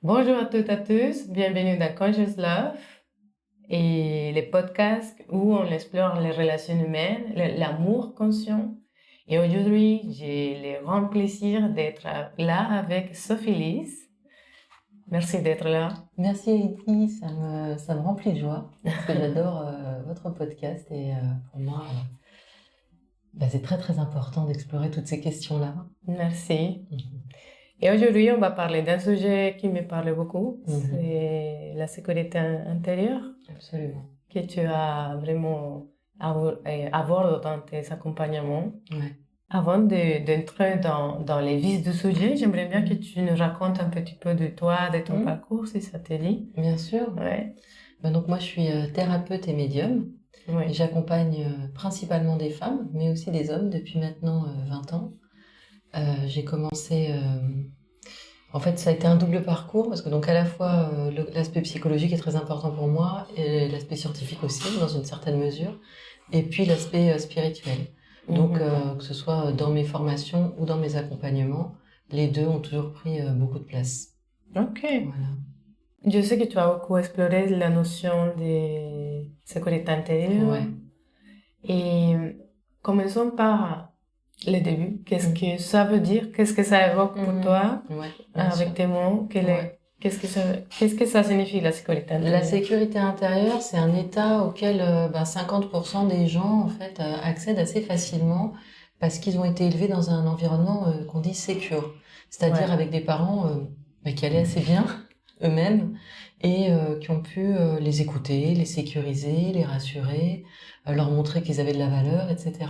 Bonjour à toutes et à tous, bienvenue dans Conscious Love et les podcasts où on explore les relations humaines, l'amour conscient. Et aujourd'hui, j'ai le grand plaisir d'être là avec Sophie Lise. Merci d'être là. Merci Heidi, ça me remplit de joie parce que j'adore votre podcast et pour moi, c'est très très important d'explorer toutes ces questions-là. Merci. Mhm. Et aujourd'hui, on va parler d'un sujet qui me parle beaucoup, Mhm. c'est la sécurité intérieure Absolument. que tu as vraiment abordé dans tes accompagnements. Ouais. Avant d'entrer dans les vices du sujet, j'aimerais bien que tu nous racontes un petit peu de toi, de ton parcours, si ça te dit. Bien sûr. Ouais. Donc moi je suis thérapeute et médium. Ouais. Et j'accompagne principalement des femmes, mais aussi des hommes depuis maintenant 20 ans. J'ai commencé... En fait, ça a été un double parcours parce que donc à la fois l'aspect psychologique est très important pour moi et l'aspect scientifique aussi dans une certaine mesure, et puis l'aspect spirituel. Donc que ce soit dans mes formations ou dans mes accompagnements, les deux ont toujours pris beaucoup de place. Ok. Voilà. Je sais que tu as beaucoup exploré la notion de sécurité intérieure. Ouais. Et commençons par le début. Qu'est-ce que ça veut dire? Qu'est-ce que ça évoque pour toi? Ouais, Avec sûr. tes mots, qu'est-ce que ça signifie la sécurité intérieure? La sécurité intérieure, c'est un état auquel 50% des gens en fait accèdent assez facilement parce qu'ils ont été élevés dans un environnement qu'on dit secure, c'est-à-dire avec des parents qui allaient assez bien eux-mêmes et qui ont pu les écouter, les sécuriser, les rassurer, leur montrer qu'ils avaient de la valeur, etc.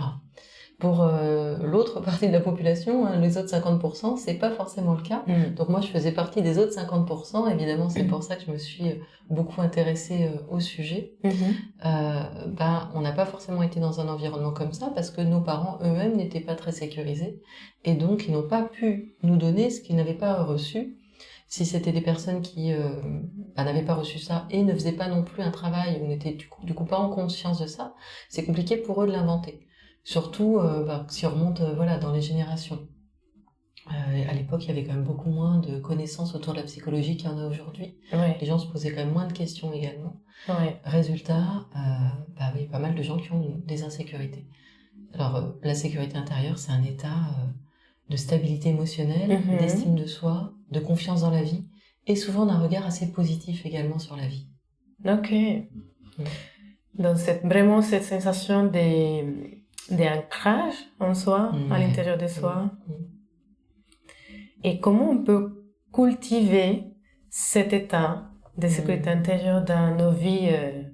Pour l'autre partie de la population, les autres 50%, c'est pas forcément le cas. Donc moi, je faisais partie des autres 50%. Évidemment, c'est pour ça que je me suis beaucoup intéressée au sujet. On n'a pas forcément été dans un environnement comme ça parce que nos parents eux-mêmes n'étaient pas très sécurisés et donc ils n'ont pas pu nous donner ce qu'ils n'avaient pas reçu. Si c'était des personnes qui n'avaient pas reçu ça et ne faisaient pas non plus un travail ou n'étaient du coup pas en conscience de ça, c'est compliqué pour eux de l'inventer. Surtout si on remonte dans les générations. À l'époque, il y avait quand même beaucoup moins de connaissances autour de la psychologie qu'il y en a aujourd'hui. Ouais. Les gens se posaient quand même moins de questions également. Ouais. Résultat, il y a pas mal de gens qui ont des insécurités. Alors, la sécurité intérieure, c'est un état de stabilité émotionnelle, d'estime de soi, de confiance dans la vie, et souvent d'un regard assez positif également sur la vie. Ok. Donc, c'est vraiment cette sensation d'ancrage en soi, à l'intérieur de soi. Et comment on peut cultiver cet état de sécurité intérieure dans nos vies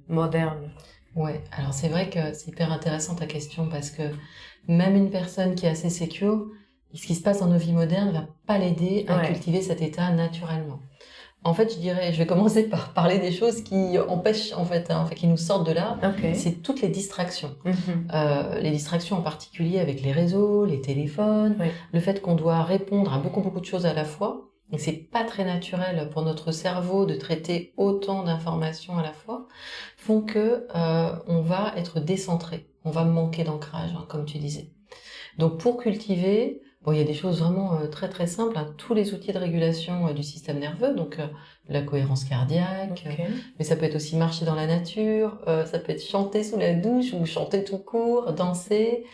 modernes? Ouais, alors c'est vrai que c'est hyper intéressant ta question parce que même une personne qui est assez sécure, ce qui se passe dans nos vies modernes va pas l'aider à cultiver cet état naturellement. En fait, je vais commencer par parler des choses qui empêchent, qui nous sortent de là. Okay. C'est toutes les distractions. Les distractions en particulier avec les réseaux, les téléphones, le fait qu'on doit répondre à beaucoup de choses à la fois. Et c'est pas très naturel pour notre cerveau de traiter autant d'informations à la fois, font que on va être décentré, on va manquer d'ancrage, comme tu disais. Donc pour cultiver, il y a des choses vraiment très très simples, tous les outils de régulation du système nerveux, donc la cohérence cardiaque, mais ça peut être aussi marcher dans la nature, ça peut être chanter sous la douche ou chanter tout court, danser,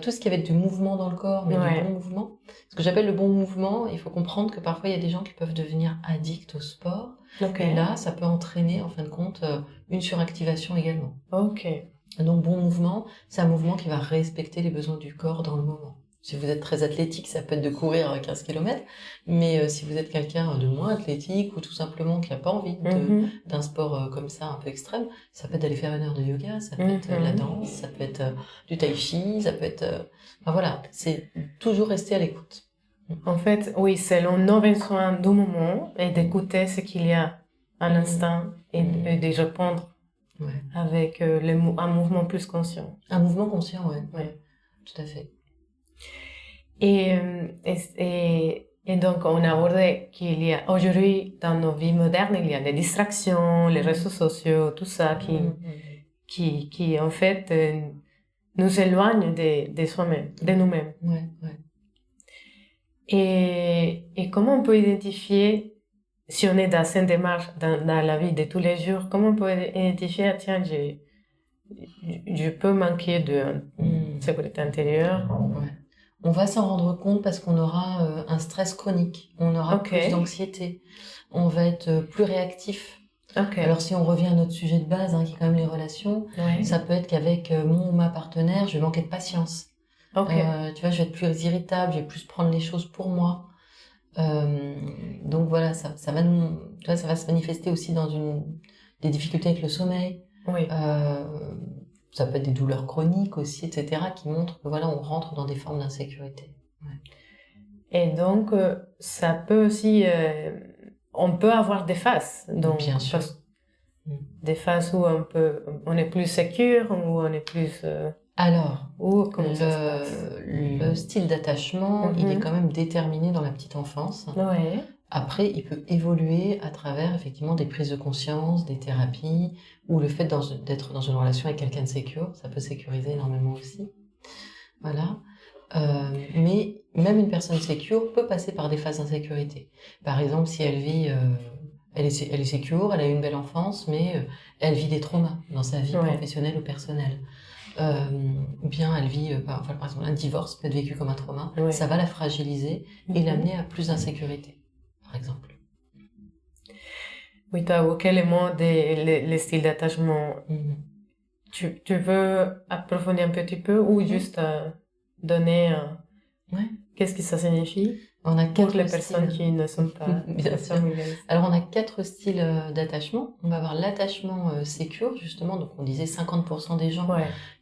tout ce qui va être du mouvement dans le corps, mais du bon mouvement. Ce que j'appelle le bon mouvement, il faut comprendre que parfois il y a des gens qui peuvent devenir addicts au sport, et là ça peut entraîner en fin de compte une suractivation également. Donc bon mouvement, c'est un mouvement qui va respecter les besoins du corps dans le moment. Si vous êtes très athlétique, ça peut être de courir 15 km, mais si vous êtes quelqu'un de moins athlétique ou tout simplement qui n'a pas envie d'un sport comme ça un peu extrême, ça peut être d'aller faire une heure de yoga, ça peut être la danse, ça peut être du tai chi, ça peut être... c'est toujours rester à l'écoute. En fait, oui, selon nos besoins du moment et d'écouter ce qu'il y a à l'instant et de répondre avec un mouvement plus conscient. Un mouvement conscient, ouais. Tout à fait. Et donc, on a abordé qu'il y a aujourd'hui, dans nos vies modernes, il y a des distractions, les réseaux sociaux, tout ça qui en fait, nous éloignent de soi-même, de nous-mêmes. Et comment on peut identifier si on est dans cette démarche, dans la vie de tous les jours, comment on peut identifier, ah, tiens, je peux manquer de sécurité intérieure. Ouais. On va s'en rendre compte parce qu'on aura un stress chronique, on aura Ok. plus d'anxiété, on va être plus réactif. Ok. Alors si on revient à notre sujet de base, qui est quand même les relations, Ouais. ça peut être qu'avec mon ou ma partenaire, je vais manquer de patience. Ok. Tu vois, je vais être plus irritable, je vais plus prendre les choses pour moi. Donc voilà, ça va tu vois, ça va se manifester aussi dans des difficultés avec le sommeil. Oui. Ça peut être des douleurs chroniques aussi, etc., qui montrent que voilà, on rentre dans des formes d'insécurité. Ouais. Et donc, ça peut aussi, on peut avoir des phases. Donc, Bien sûr. des phases où on est plus sécure, où on est plus. Alors, Comment ça se passe? le style d'attachement, il est quand même déterminé dans la petite enfance. Ouais. Après, il peut évoluer à travers effectivement des prises de conscience, des thérapies, ou le fait d'être dans une relation avec quelqu'un de sécure, ça peut sécuriser énormément aussi. Voilà. Mais même une personne sécure peut passer par des phases d'insécurité. Par exemple, si elle vit, elle est sécure, elle a eu une belle enfance, mais elle vit des traumas dans sa vie professionnelle ou personnelle. Ou bien elle vit, par exemple, un divorce peut être vécu comme un trauma. Ouais. Ça va la fragiliser et l'amener à plus d'insécurité, par exemple. Oui, tu as évoqué les mots les styles d'attachement. Tu veux approfondir un petit peu ou juste donner qu'est-ce que ça signifie on a pour les personnes qui ne sont pas bien sûr. Alors on a 4 styles d'attachement. On va avoir l'attachement sécure, justement, donc on disait 50% des gens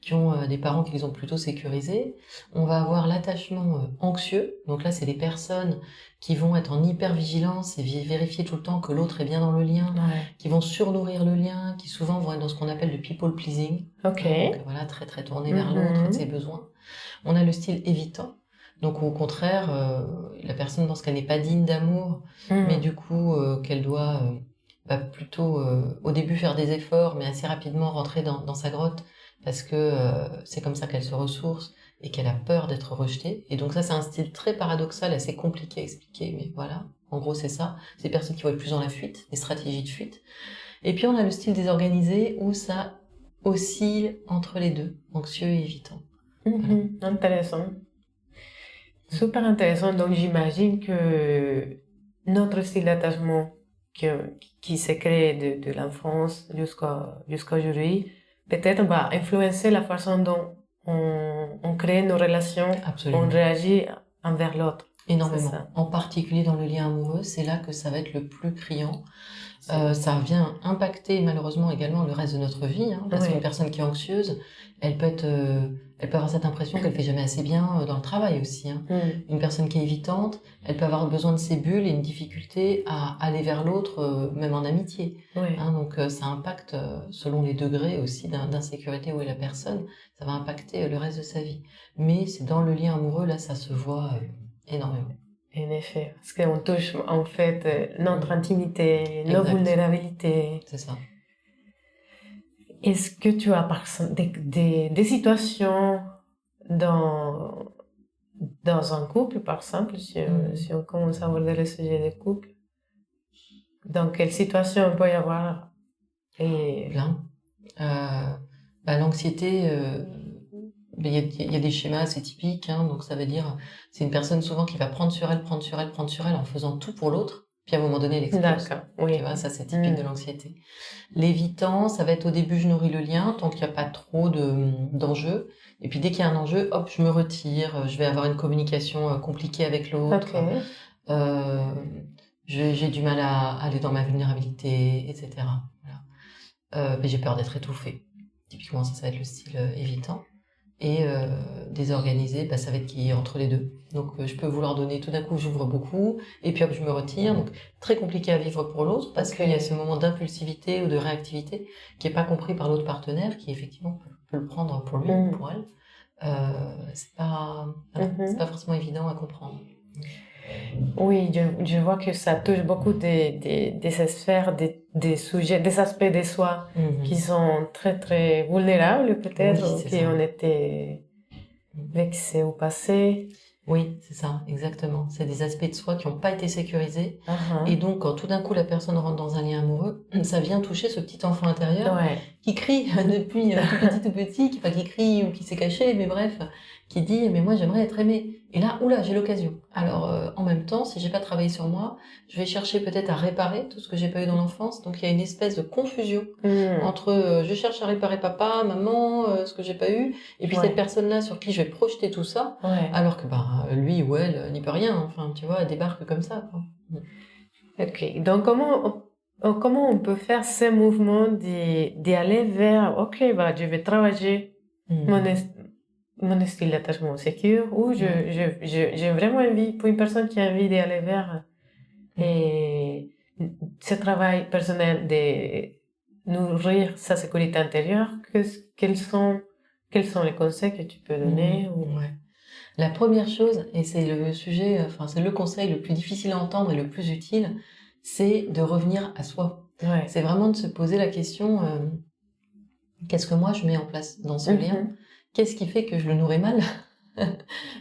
qui ont des parents qui les ont plutôt sécurisés. On va avoir l'attachement anxieux, donc là c'est des personnes qui vont être en hypervigilance et vérifier tout le temps que l'autre est bien dans le lien, qui vont surnourrir le lien, qui souvent vont être dans ce qu'on appelle le people pleasing. Donc voilà, très très tourné vers l'autre et de ses besoins. On a le style évitant. Donc au contraire, la personne pense qu'elle n'est pas digne d'amour, mais du coup qu'elle doit plutôt au début faire des efforts, mais assez rapidement rentrer dans sa grotte, parce que c'est comme ça qu'elle se ressource et qu'elle a peur d'être rejetée. Et donc ça c'est un style très paradoxal, assez compliqué à expliquer, mais voilà, en gros c'est ça. C'est des personnes qui vont être plus dans la fuite, des stratégies de fuite. Et puis on a le style désorganisé où ça oscille entre les deux, anxieux et évitant. Voilà. Intéressant. Super intéressant. Donc, j'imagine que notre style d'attachement qui s'est créé de l'enfance jusqu'à aujourd'hui, peut-être va influencer la façon dont on crée nos relations, on réagit envers l'autre. Énormément. En particulier dans le lien amoureux, c'est là que ça va être le plus criant. Ça vient impacter malheureusement également le reste de notre vie, parce qu'une personne qui est anxieuse, elle peut avoir cette impression qu'elle fait jamais assez bien dans le travail aussi. Une personne qui est évitante, elle peut avoir besoin de ses bulles et une difficulté à aller vers l'autre, même en amitié. Donc ça impacte, selon les degrés aussi d'insécurité où est la personne, ça va impacter le reste de sa vie. Mais c'est dans le lien amoureux, là, ça se voit énormément. En effet, parce qu'on touche en fait notre intimité, nos vulnérabilités. C'est ça. Est-ce que tu as par exemple des situations dans un couple, par exemple, si on commence à aborder le sujet des couples, dans quelle situation on peut y avoir Plein. L'anxiété... il y a des schémas assez typiques, donc ça veut dire c'est une personne souvent qui va prendre sur elle en faisant tout pour l'autre, puis à un moment donné elle explose. D'accord, oui. Tu vois, ça c'est typique de l'anxiété. L'évitant, ça va être au début je nourris le lien tant qu'il n'y a pas trop d'enjeux, et puis dès qu'il y a un enjeu, hop, je me retire, je vais avoir une communication compliquée avec l'autre. J'ai du mal à aller dans ma vulnérabilité, etc. Voilà. Mais j'ai peur d'être étouffée. Typiquement ça va être le style évitant. Et désorganisé, ça va être qui est entre les deux. Donc je peux vouloir donner, tout d'un coup j'ouvre beaucoup, et puis hop je me retire. Donc très compliqué à vivre pour l'autre, parce qu'il y a ce moment d'impulsivité ou de réactivité qui est pas compris par l'autre partenaire, qui effectivement peut le prendre pour lui ou pour elle. C'est pas forcément évident à comprendre. Oui, je vois que ça touche beaucoup des sphères, des sujets, des aspects de soi qui sont très très vulnérables peut-être, qui ont été vexés au passé. Oui, c'est ça, exactement. C'est des aspects de soi qui n'ont pas été sécurisés. Uh-huh. Et donc, quand tout d'un coup la personne rentre dans un lien amoureux, ça vient toucher ce petit enfant intérieur Ouais. qui crie depuis tout petit, qui crie ou qui s'est caché, mais bref, qui dit mais moi j'aimerais être aimé. Et là, oula, j'ai l'occasion. Alors en même temps, si j'ai pas travaillé sur moi, je vais chercher peut-être à réparer tout ce que j'ai pas eu dans l'enfance. Donc il y a une espèce de confusion entre je cherche à réparer papa, maman, ce que j'ai pas eu, et puis cette personne-là sur qui je vais projeter tout ça, alors que lui ou elle n'y peut rien. Enfin, tu vois, elle débarque comme ça, quoi. Ok, donc comment on peut faire ces mouvements d'aller vers, ok, je vais travailler mon style d'attachement sécure, ou j'ai vraiment envie, pour une personne qui a envie d'aller vers ce travail personnel de nourrir sa sécurité intérieure, quels sont les conseils que tu peux donner La première chose, et c'est le sujet, c'est le conseil le plus difficile à entendre et le plus utile, c'est de revenir à soi. Ouais. C'est vraiment de se poser la question, qu'est-ce que moi je mets en place dans ce lien? Qu'est-ce qui fait que je le nourris mal?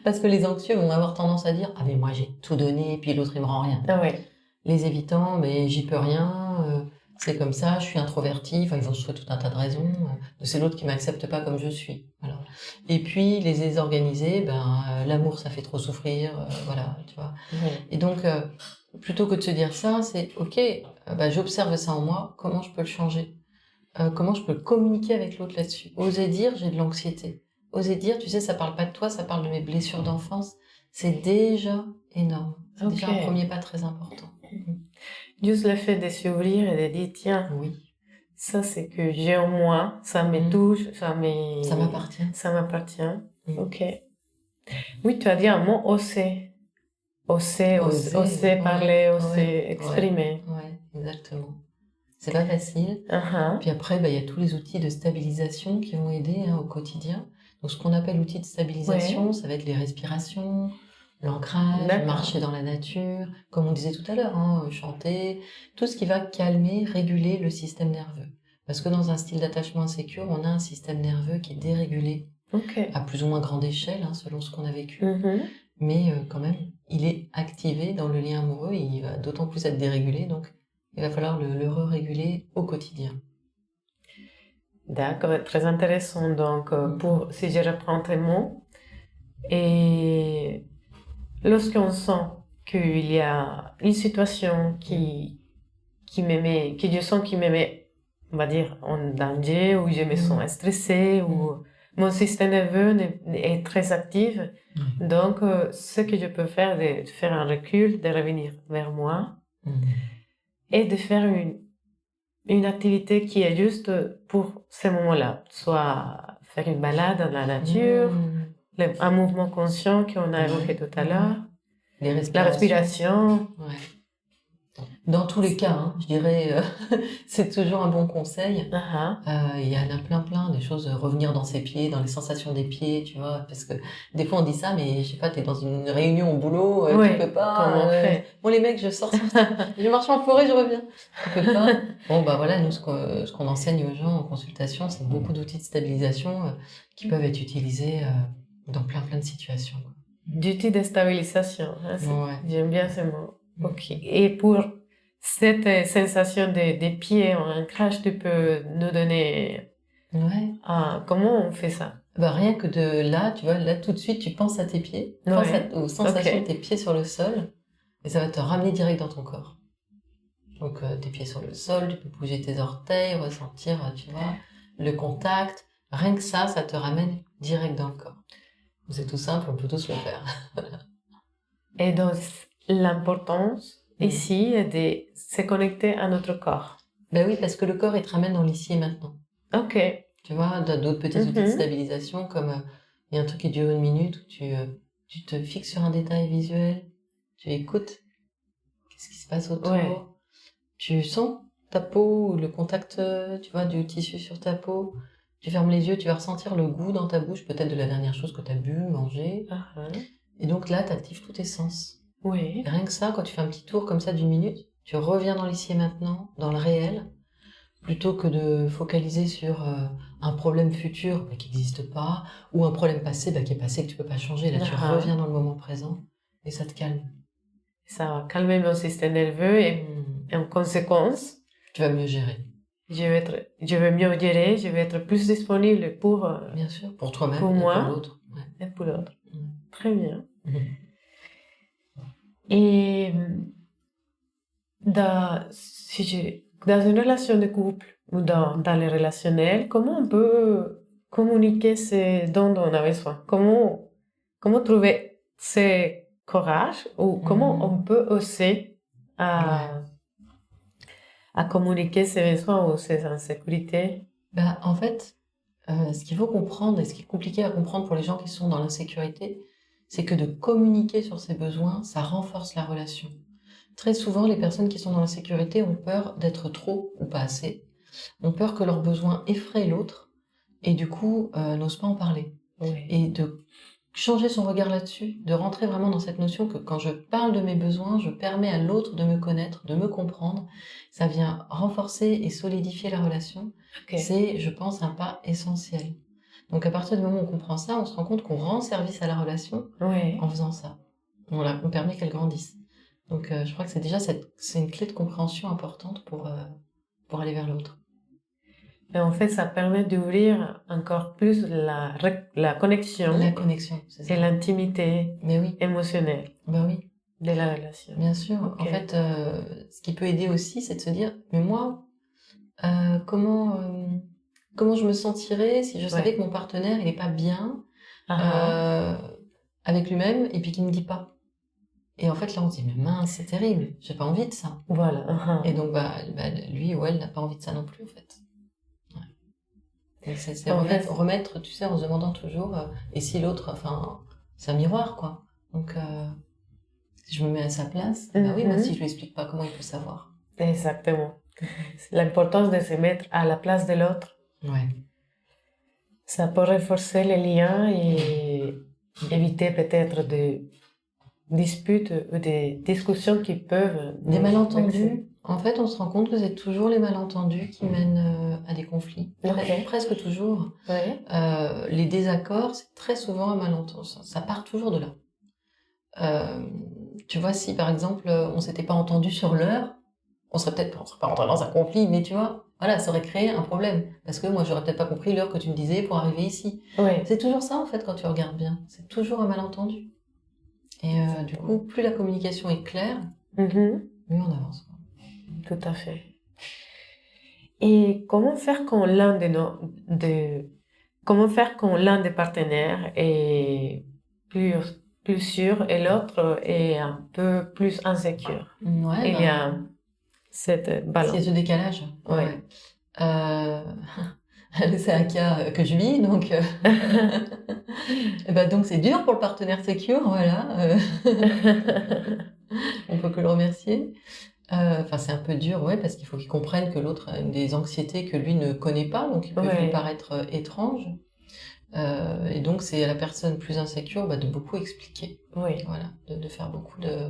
Parce que les anxieux vont avoir tendance à dire, ah mais moi j'ai tout donné, puis l'autre il me rend rien. Ah ouais. Les évitants, mais j'y peux rien, c'est comme ça, je suis introverti, ils vont se trouver tout un tas de raisons, c'est l'autre qui m'accepte pas comme je suis. Alors. Et puis les désorganisés, l'amour ça fait trop souffrir, voilà, tu vois. Et donc plutôt que de se dire ça, c'est ok, j'observe ça en moi, comment je peux le changer, comment je peux communiquer avec l'autre là-dessus. Oser dire j'ai de l'anxiété, oser dire tu sais ça parle pas de toi, ça parle de mes blessures d'enfance, c'est déjà énorme, c'est déjà un premier pas très important. Juste le fait de s'ouvrir et de dire tiens, oui, ça c'est que j'ai en moi, ça me touche, ça m'appartient. Ça m'appartient. Ok. Oui, tu as dit un mot oser. Oser parler, oser exprimer. Ouais, exactement. C'est pas facile. Puis après, il y a tous les outils de stabilisation qui vont aider au quotidien. Donc, ce qu'on appelle outils de stabilisation, ça va être les respirations, l'ancrage, marcher dans la nature, comme on disait tout à l'heure, chanter, tout ce qui va calmer, réguler le système nerveux. Parce que dans un style d'attachement insécure, on a un système nerveux qui est dérégulé, à plus ou moins grande échelle, selon ce qu'on a vécu. Mais quand même, il est activé dans le lien amoureux, il va d'autant plus être dérégulé, donc il va falloir le réguler au quotidien. D'accord, très intéressant. Donc, si je reprends tes mots, et lorsqu'on sent qu'il y a une situation qui je sens qui me met, on va dire, en danger, ou je me sens stressée, ou mon système nerveux est très actif. Donc, ce que je peux faire, c'est de faire un recul, de revenir vers moi, et de faire une activité qui est juste pour ce moment-là. Soit faire une balade dans la nature, un mouvement conscient qu'on a évoqué tout à l'heure, la respiration. Ouais. Dans tous les cas, je dirais, c'est toujours un bon conseil. Il y en a plein, des choses, revenir dans ses pieds, dans les sensations des pieds, tu vois, parce que des fois on dit ça, mais je sais pas, t'es dans une réunion au boulot, tu peux pas. Comment on fait bon, les mecs, je sors, je marche en forêt, je reviens. Tu peux pas. Bon, voilà, nous, ce qu'on enseigne aux gens en consultation, c'est beaucoup d'outils de stabilisation qui peuvent être utilisés dans plein de situations. D'outils de stabilisation, j'aime bien ce mot. Ok. Et pour cette sensation des pieds en ancrage, tu peux nous donner comment on fait ça? Rien que de là, tu vois, là tout de suite, tu penses à tes pieds, aux sensations de tes pieds sur le sol, et ça va te ramener direct dans ton corps. Donc tes pieds sur le sol, tu peux bouger tes orteils, ressentir, tu vois, le contact. Rien que ça te ramène direct dans le corps. C'est tout simple, on peut tous le faire. Et donc, l'importance ici est de se connecter à notre corps. Oui, parce que le corps, il te ramène dans l'ici et maintenant. Ok. Tu vois, d'autres petits outils de stabilisation, comme il y a un truc qui dure 1 minute, où tu te fixes sur un détail visuel, tu écoutes, qu'est-ce qui se passe autour, tu sens ta peau, le contact, tu vois, du tissu sur ta peau, tu fermes les yeux, tu vas ressentir le goût dans ta bouche, peut-être de la dernière chose que tu as bu, mangé. Et donc là, tu actives tous tes sens. Oui. Et rien que ça, quand tu fais un petit tour comme ça d'1 minute, tu reviens dans l'ici et maintenant, dans le réel. plutôt que de focaliser sur un problème futur qui n'existe pas, ou un problème passé qui est passé, que tu peux pas changer. Là, tu reviens dans le moment présent et ça te calme. Ça va calmer mon système nerveux et en conséquence, tu vas mieux gérer. Je vais mieux gérer, je vais être plus disponible pour... Bien sûr, pour toi-même pour et moi, pour l'autre. Ouais. Et pour l'autre. Très bien. Et dans une relation de couple ou dans les relationnels, comment on peut communiquer ce dont on a besoin? Comment trouver ce courage ou comment on peut oser à communiquer ses besoins ou ses insécurités? En fait, ce qu'il faut comprendre et ce qui est compliqué à comprendre pour les gens qui sont dans l'insécurité, c'est que de communiquer sur ses besoins, ça renforce la relation. Très souvent, les personnes qui sont dans l'insécurité ont peur d'être trop ou pas assez, ont peur que leurs besoins effraient l'autre et du coup n'osent pas en parler. Oui. Et de changer son regard là-dessus, de rentrer vraiment dans cette notion que quand je parle de mes besoins, je permets à l'autre de me connaître, de me comprendre. Ça vient renforcer et solidifier la relation. Okay. C'est, je pense, un pas essentiel. Donc à partir du moment où on comprend ça, on se rend compte qu'on rend service à la relation en faisant ça. On permet qu'elle grandisse. Donc je crois que c'est déjà c'est une clé de compréhension importante pour aller vers l'autre. Et en fait, ça permet d'ouvrir encore plus la connexion. La connexion, c'est ça. Et l'intimité émotionnelle. Oui. De la relation. Bien sûr. Okay. En fait, ce qui peut aider aussi, c'est de se dire, mais moi, comment je me sentirais si je savais que mon partenaire, il n'est pas bien avec lui-même et puis qu'il ne me dit pas. Et en fait, là, on se dit, mais mince, c'est terrible, j'ai pas envie de ça. Voilà. Et donc, lui ou elle n'a pas envie de ça non plus, en fait. C'est remettre, tu sais, en se demandant toujours, et si l'autre, c'est un miroir, quoi. Donc, si je me mets à sa place, oui, moi, si je lui explique pas, comment il peut savoir? Exactement. L'importance de se mettre à la place de l'autre. Ouais. Ça peut renforcer les liens et éviter peut-être des disputes ou des discussions qui peuvent... Des malentendus. En fait, on se rend compte que c'est toujours les malentendus qui mènent à des conflits. Presque toujours. Ouais. Les désaccords, c'est très souvent un malentendu. Ça part toujours de là. Tu vois, si par exemple, on s'était pas entendu sur l'heure, on serait pas rentré dans un conflit, mais tu vois, voilà, ça aurait créé un problème. Parce que moi, j'aurais peut-être pas compris l'heure que tu me disais pour arriver ici. Ouais. C'est toujours ça, en fait, quand tu regardes bien. C'est toujours un malentendu. Et du coup, plus la communication est claire, mieux on avance. Tout à fait. Et comment faire quand l'un des partenaires est plus sûr et l'autre est un peu plus insécure? Ouais, il y a cette balance. C'est ce décalage. Ouais. C'est un cas que je vis, donc donc c'est dur pour le partenaire secure, voilà. On peut que le remercier. C'est un peu dur, parce qu'il faut qu'il comprenne que l'autre a des anxiétés que lui ne connaît pas, donc il peut lui paraître étrange. Et donc c'est à la personne plus insécure de beaucoup expliquer. Voilà, de faire beaucoup de...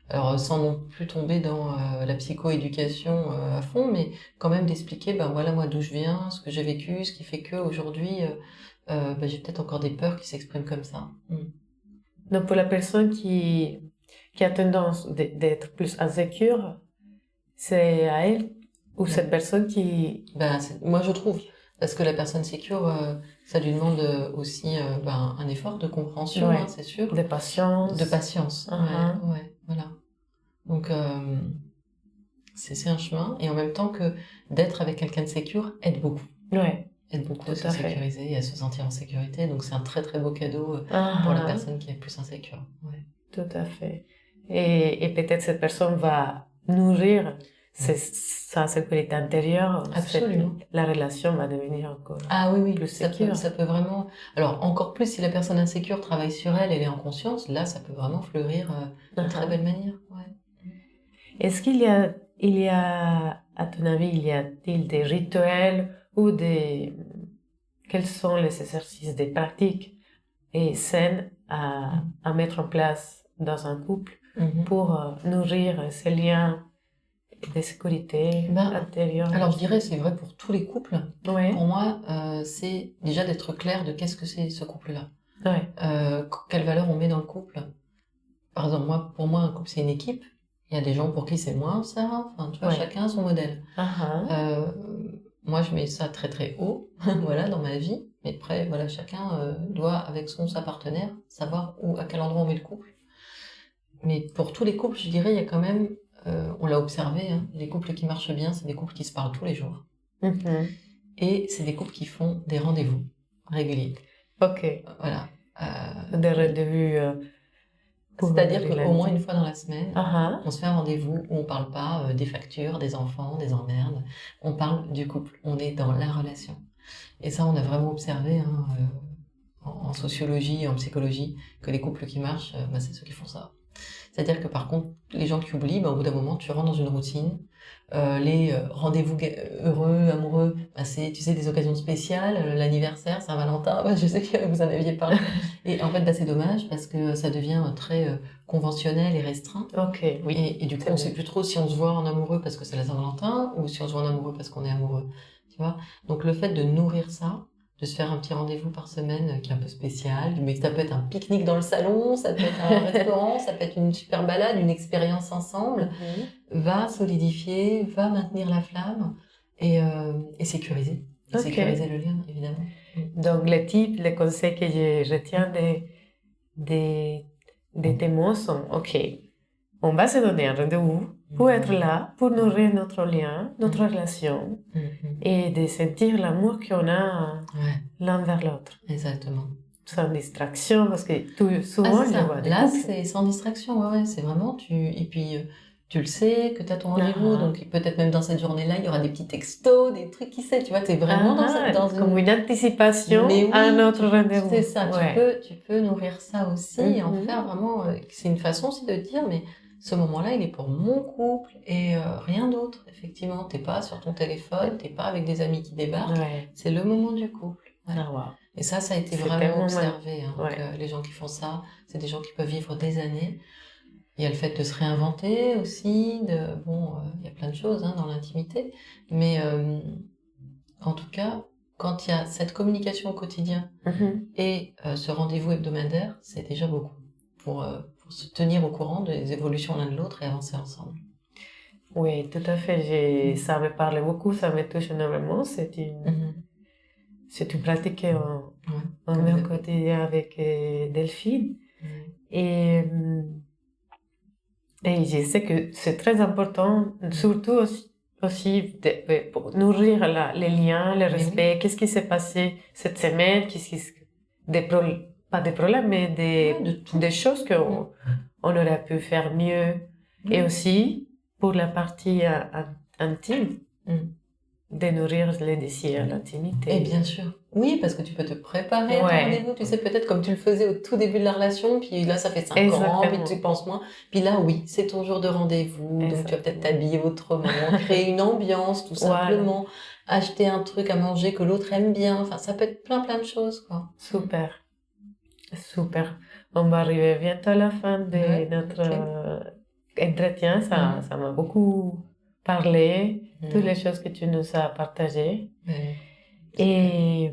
Alors sans non plus tomber dans la psychoéducation à fond, mais quand même d'expliquer, voilà moi d'où je viens, ce que j'ai vécu, ce qui fait que aujourd'hui j'ai peut-être encore des peurs qui s'expriment comme ça. Donc pour la personne qui a tendance d'être plus insécure, c'est à elle ou cette personne qui... moi je trouve, parce que la personne sécure, ça lui demande aussi un effort de compréhension, c'est sûr. De patience. De patience, voilà. Donc c'est un chemin, et en même temps que d'être avec quelqu'un de sécure aide beaucoup. Aide beaucoup à se sécuriser et à se sentir en sécurité, donc c'est un très très beau cadeau pour la personne qui est plus insécure. Tout à fait. Et peut-être cette personne va nourrir sa sécurité intérieure. Absolument. La relation va devenir encore plus sécure. Ça peut vraiment... Alors, encore plus si la personne insécure travaille sur elle, elle est en conscience, là, ça peut vraiment fleurir d'une très belle manière. Est-ce qu'il y a, à ton avis, il y a-t-il des rituels ou quels sont les exercices, des pratiques et saines à mettre en place dans un couple pour nourrir ces liens de sécurité intérieure. Alors, je dirais, c'est vrai pour tous les couples. Ouais. Pour moi, c'est déjà d'être clair de qu'est-ce que c'est ce couple-là. Ouais. Quelle valeur on met dans le couple. Par exemple, pour moi, un couple, c'est une équipe. Il y a des gens pour qui c'est moins ça. Enfin, tu vois, chacun a son modèle. Moi, je mets ça très très haut, voilà, dans ma vie. Mais après, voilà, chacun doit, avec sa partenaire, savoir à quel endroit on met le couple. Mais pour tous les couples, je dirais, il y a quand même, on l'a observé, hein, les couples qui marchent bien, c'est des couples qui se parlent tous les jours. Et c'est des couples qui font des rendez-vous réguliers. Ok. Voilà. Des rendez-vous. C'est-à-dire qu'au moins une fois dans la semaine, on se fait un rendez-vous où on parle pas des factures, des enfants, des emmerdes. On parle du couple. On est dans la relation. Et ça, on a vraiment observé en sociologie, en psychologie, que les couples qui marchent, c'est ceux qui font ça. C'est-à-dire que par contre, les gens qui oublient, au bout d'un moment, tu rentres dans une routine. Les rendez-vous heureux, amoureux, c'est, tu sais, des occasions spéciales, l'anniversaire, Saint-Valentin, je sais que vous en aviez parlé. Et en fait, c'est dommage parce que ça devient très conventionnel et restreint. Ok, oui. Et du coup, on sait plus trop si on se voit en amoureux parce que c'est la Saint-Valentin ou si on se voit en amoureux parce qu'on est amoureux. Tu vois? Donc le fait de nourrir ça, de se faire un petit rendez-vous par semaine qui est un peu spécial, mais ça peut être un pique-nique dans le salon, ça peut être un restaurant, ça peut être une super balade, une expérience ensemble, va solidifier, va maintenir la flamme et sécuriser. Sécuriser le lien, évidemment. Donc, les conseils que je retiens des témoins sont, ok, on va se donner un rendez-vous pour être là, pour nourrir notre lien, notre relation, et de sentir l'amour qu'on a l'un vers l'autre. Exactement. Sans distraction, parce que souvent, je vois des là, couples. c'est sans distraction, ouais, c'est vraiment, et puis, tu le sais, que tu as ton rendez-vous, donc peut-être même dans cette journée-là, il y aura des petits textos, des trucs qui sais, tu vois, tu es vraiment dans comme une anticipation à notre rendez-vous. C'est ça, tu peux nourrir ça aussi et en faire vraiment, c'est une façon aussi de dire, mais ce moment-là, il est pour mon couple et rien d'autre, effectivement, t'es pas sur ton téléphone, t'es pas avec des amis qui débarquent, c'est le moment du couple. Voilà. Et ça a été vraiment observé. Donc, les gens qui font ça, c'est des gens qui peuvent vivre des années. Il y a le fait de se réinventer aussi. Il y a plein de choses dans l'intimité. Mais en tout cas, quand il y a cette communication au quotidien et ce rendez-vous hebdomadaire, c'est déjà beaucoup pour se tenir au courant des évolutions l'un de l'autre et avancer ensemble. Oui, tout à fait. Ça me parle beaucoup, ça me touche énormément. C'est une pratique qu'on met au quotidien avec Delphine. Et je sais que c'est très important, surtout aussi pour nourrir les liens, le respect. Qu'est-ce qui s'est passé cette semaine? Pas des problèmes, mais des choses qu'on aurait pu faire mieux. Et aussi, pour la partie intime, de nourrir les désirs, l'intimité. Et bien sûr. Oui, parce que tu peux te préparer à ton rendez-vous, tu sais, peut-être comme tu le faisais au tout début de la relation, puis là, ça fait 5 ans, puis tu penses moins. Puis là, oui, c'est ton jour de rendez-vous, donc tu vas peut-être t'habiller autrement, créer une ambiance, tout simplement, acheter un truc à manger que l'autre aime bien, enfin, ça peut être plein de choses, quoi. Super. On va arriver bientôt à la fin de notre entretien, ça m'a beaucoup parlé, toutes les choses que tu nous as partagées. Et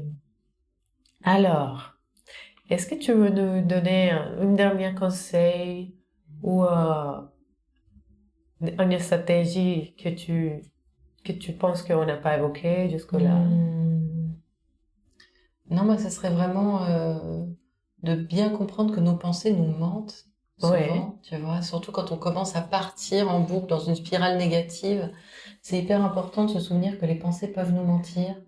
alors, est-ce que tu veux nous donner un dernier conseil ou une stratégie que tu penses qu'on n'a pas évoquée jusque-là? Non, moi, ce serait vraiment de bien comprendre que nos pensées nous mentent souvent, tu vois, surtout quand on commence à partir en boucle dans une spirale négative. C'est hyper important de se souvenir que les pensées peuvent nous mentir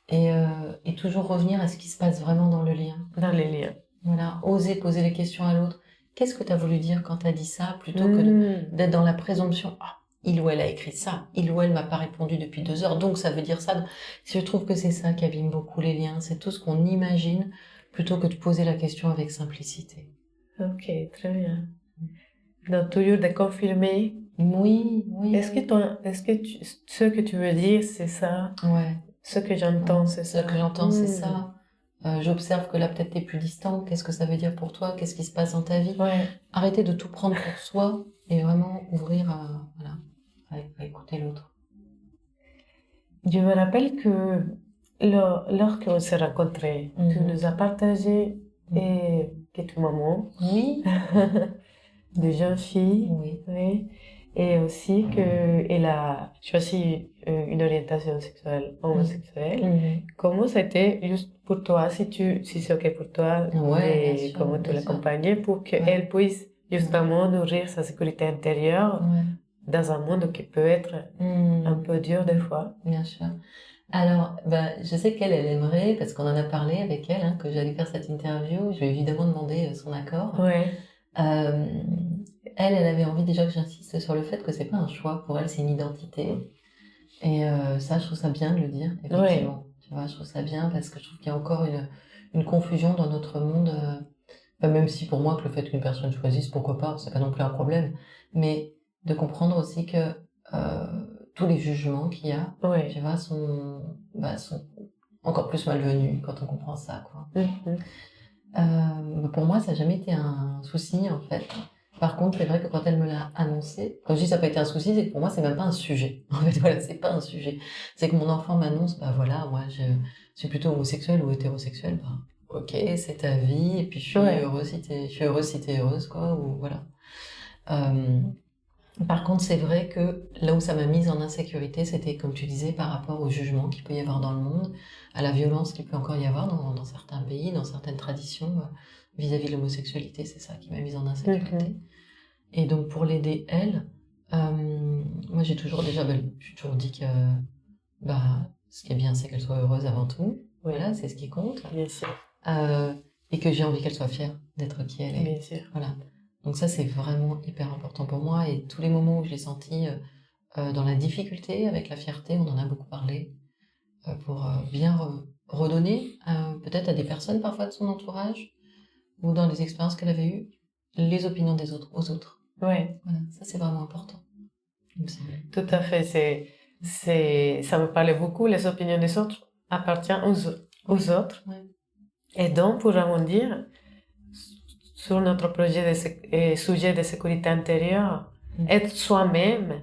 et toujours revenir à ce qui se passe vraiment dans le lien. Dans les liens. Voilà, oser poser les questions à l'autre. Qu'est-ce que tu as voulu dire quand tu as dit ça, plutôt que d'être dans la présomption. Ah, il ou elle a écrit ça, il ou elle m'a pas répondu depuis 2 heures, donc ça veut dire ça. Je trouve que c'est ça qui abîme beaucoup les liens, c'est tout ce qu'on imagine, plutôt que de poser la question avec simplicité. Ok, très bien. Donc, toujours de confirmer. Oui. Est-ce que ce que tu veux dire, c'est ça? Ouais. Ce que j'entends, c'est ça. Ce que j'entends, c'est ça. J'observe que là, peut-être t'es plus distant. Qu'est-ce que ça veut dire pour toi? Qu'est-ce qui se passe dans ta vie? Arrêtez de tout prendre pour soi et vraiment ouvrir à écouter l'autre. Je me rappelle que lorsqu'on s'est rencontrés, tu nous as partagé que tu maman, Oui. de jeune fille, Oui. et aussi qu'elle a choisi une orientation sexuelle homosexuelle. Comment c'était juste pour toi, si c'est ok pour toi, sûr, comment tu l'accompagnais pour qu'elle puisse justement nourrir sa sécurité intérieure dans un monde qui peut être un peu dur des fois. Bien sûr. Alors, je sais qu'elle aimerait, parce qu'on en a parlé avec elle, hein, que j'allais faire cette interview. Je vais évidemment demander son accord. Ouais. Elle avait envie déjà que j'insiste sur le fait que c'est pas un choix. Pour elle, c'est une identité. Et ça, je trouve ça bien de le dire, effectivement. Ouais. Tu vois, je trouve ça bien parce que je trouve qu'il y a encore une confusion dans notre monde. Même si pour moi, que le fait qu'une personne choisisse, pourquoi pas, c'est pas non plus un problème. Mais de comprendre aussi que tous les jugements qu'il y a, tu vois, sont encore plus malvenus quand on comprend ça, quoi. Pour moi, ça n'a jamais été un souci, en fait. Par contre, c'est vrai que quand elle me l'a annoncé, quand je dis ça n'a pas été un souci, c'est que pour moi, c'est même pas un sujet. En fait, voilà, c'est pas un sujet. C'est que mon enfant m'annonce, voilà, moi, je suis plutôt homosexuelle ou hétérosexuelle, ok, c'est ta vie, et puis je suis heureuse si t'es heureuse, quoi, ou voilà. Par contre, c'est vrai que là où ça m'a mise en insécurité, c'était, comme tu disais, par rapport au jugement qu'il peut y avoir dans le monde, à la violence qu'il peut encore y avoir dans certains pays, dans certaines traditions vis-à-vis de l'homosexualité. C'est ça qui m'a mise en insécurité. Et donc, pour l'aider, elle, moi, j'ai toujours dit que ce qui est bien, c'est qu'elle soit heureuse avant tout. Voilà, c'est ce qui compte. Bien sûr. Et que j'ai envie qu'elle soit fière d'être qui elle est. Bien sûr. Voilà. Donc ça, c'est vraiment hyper important pour moi. Et tous les moments où je l'ai senti dans la difficulté, avec la fierté, on en a beaucoup parlé, pour bien redonner peut-être à des personnes parfois de son entourage, ou dans les expériences qu'elle avait eues, les opinions des autres aux autres. Ouais. Voilà, ça c'est vraiment important. Tout à fait. Ça me parlait beaucoup. Les opinions des autres appartiennent aux autres. Ouais. Et donc, pour rebondir sur notre sujet de sécurité intérieure, être soi-même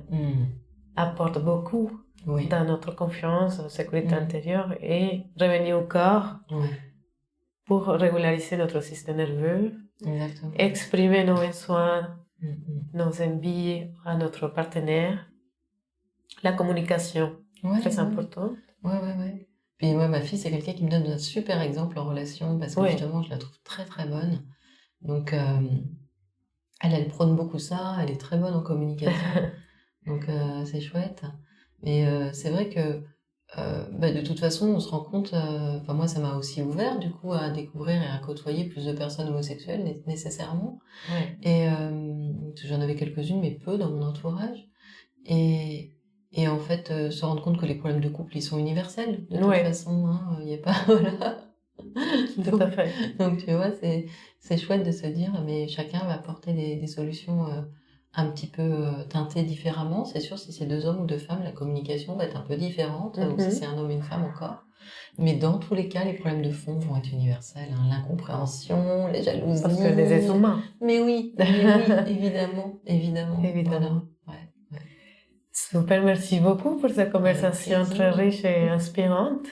apporte beaucoup dans notre confiance, sécurité intérieure, et revenir au corps pour régulariser notre système nerveux, exprimer nos besoins, nos envies à notre partenaire. La communication, très important. Ouais. Puis moi, ma fille, c'est quelqu'un qui me donne un super exemple en relation, parce que justement, je la trouve très très bonne. Donc, elle prône beaucoup ça, elle est très bonne en communication. Donc, c'est chouette. Mais c'est vrai que, de toute façon, on se rend compte, moi, ça m'a aussi ouvert, du coup, à découvrir et à côtoyer plus de personnes homosexuelles, nécessairement. Et j'en avais quelques-unes, mais peu dans mon entourage. Et en fait, se rendre compte que les problèmes de couple, ils sont universels, de toute façon, il n'y a pas, voilà. Tout à fait. Donc, tu vois, c'est chouette de se dire, mais chacun va apporter des solutions un petit peu teintées différemment. C'est sûr, si c'est 2 hommes ou 2 femmes, la communication va être un peu différente, ou si c'est un homme et une femme encore. Mais dans tous les cas, les problèmes de fond vont être universels. Hein. L'incompréhension, les jalousies. Parce que les êtres humains. Mais oui, évidemment. Voilà. Ouais. Super, merci beaucoup pour cette conversation très riche et inspirante.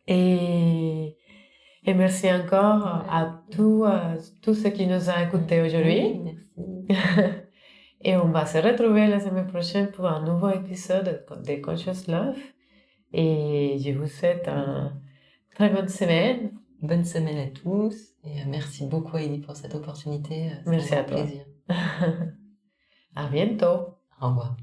Et merci encore à tous ceux qui nous ont écoutés aujourd'hui. Merci. Et on va se retrouver la semaine prochaine pour un nouveau épisode de Conscious Love. Et je vous souhaite une très bonne semaine. Bonne semaine à tous. Et merci beaucoup, Heidi, pour cette opportunité. Merci à toi. Plaisir. À bientôt. Au revoir.